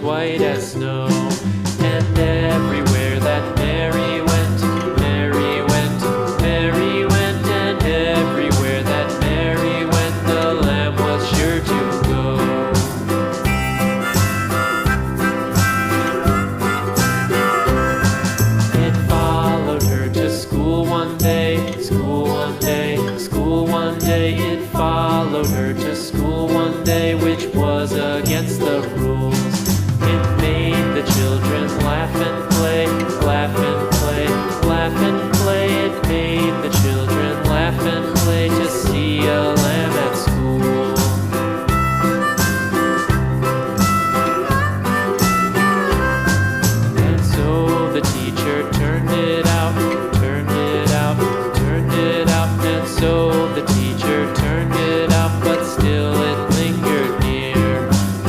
white as snow. And everywhere that Mary went, Mary went, Mary went, and everywhere that Mary went, the lamb was sure to go. It followed her to school one day, school one day, school one day. It followed her to school one day, which was against the rules. It made the children laugh and play, laugh and play, laugh and play. It made the children laugh and play to see a lamb at school. And so the teacher turned it out, turned it out, turned it out. And so the teacher turned it out, but still it lingered near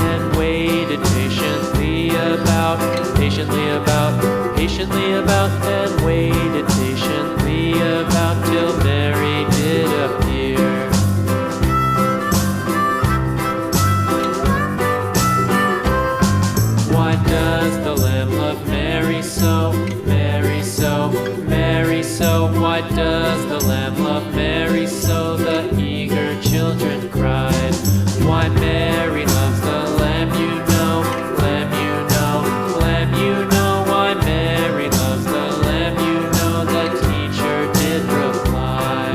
and waited patiently about, patiently about, patiently about, and waited patiently about till Mary did appear. Why does the lamb love Mary so, Mary so, Mary so? Why does the lamb love Mary so? The eager children cried. Why Mary loves the lamb, you know, lamb, you know, lamb, you know. Why Mary loves the lamb, you know, the teacher did reply.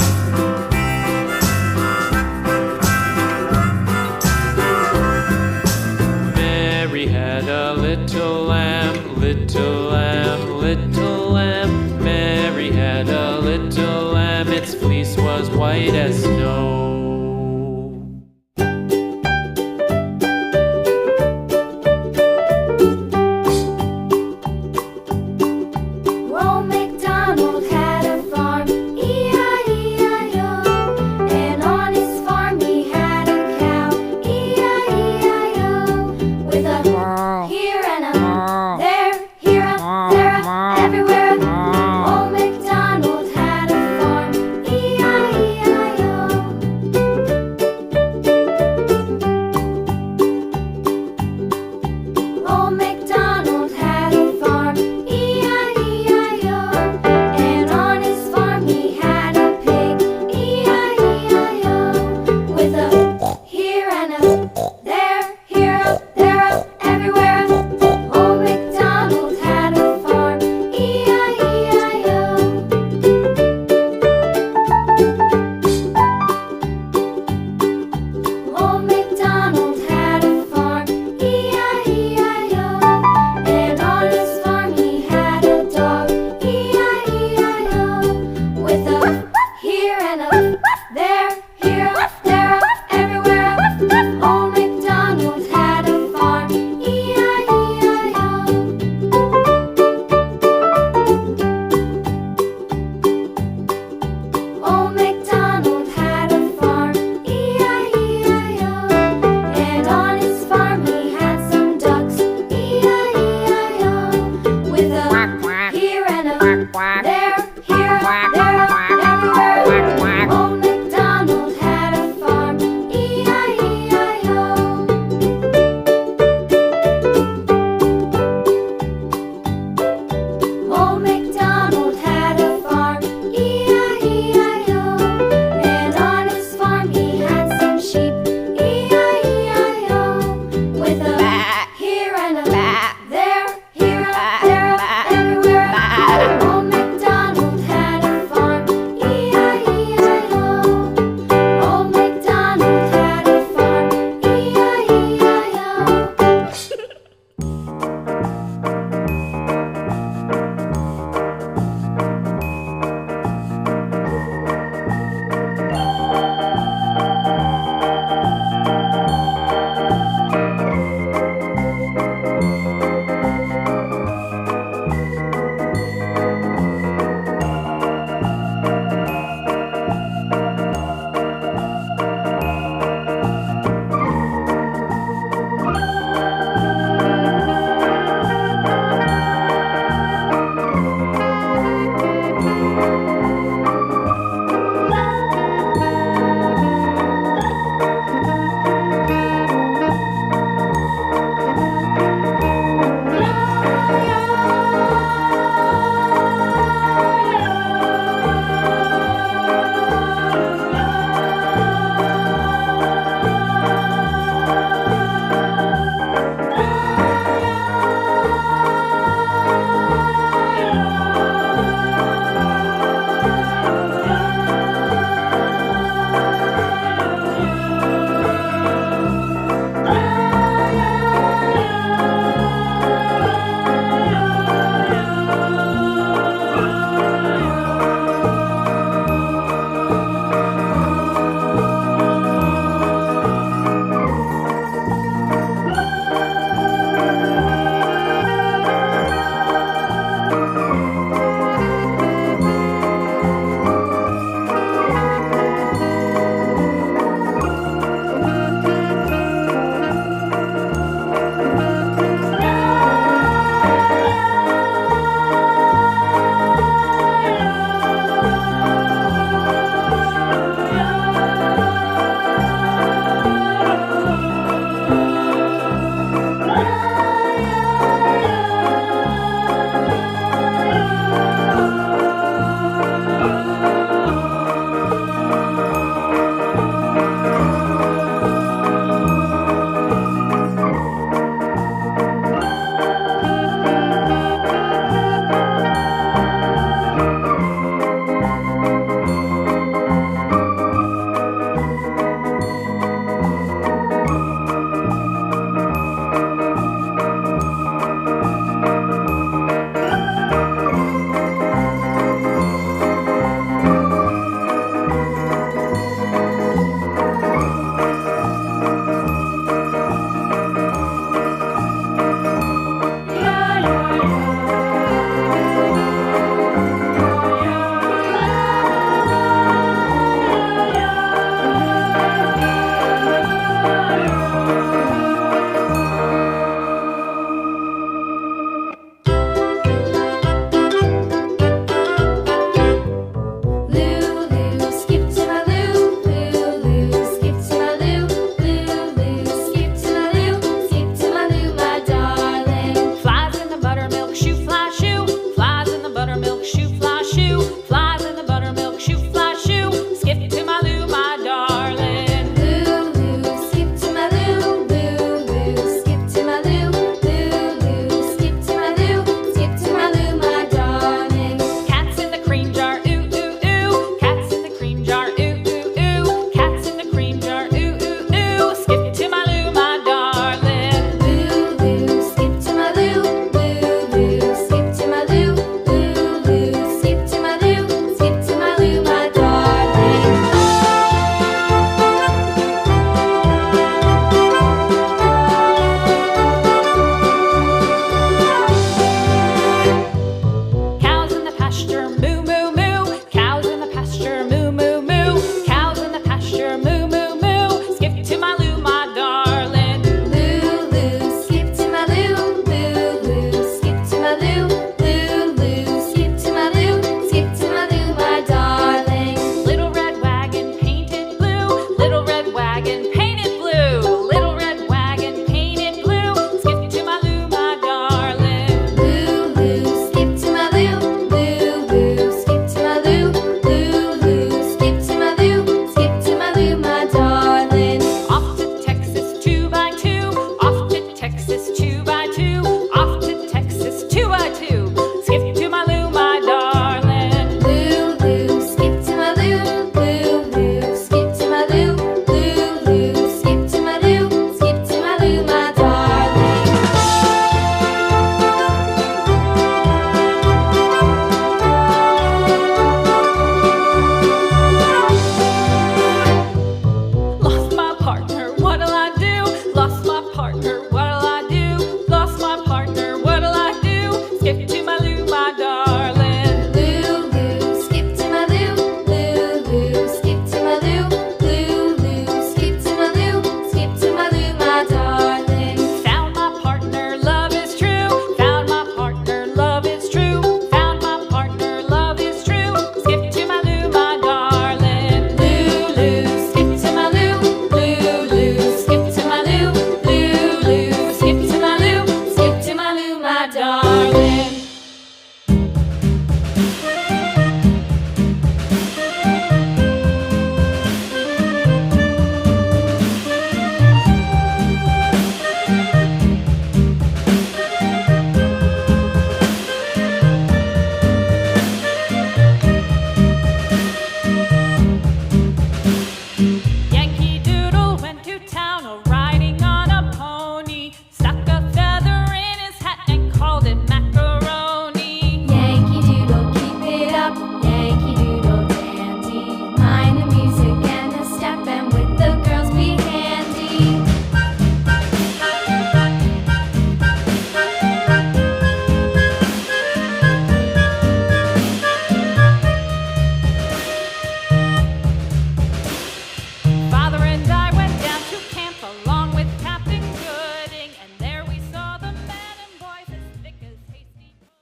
Mary had a little lamb, little lamb, little lamb. Mary had a little lamb, its fleece was white as snow.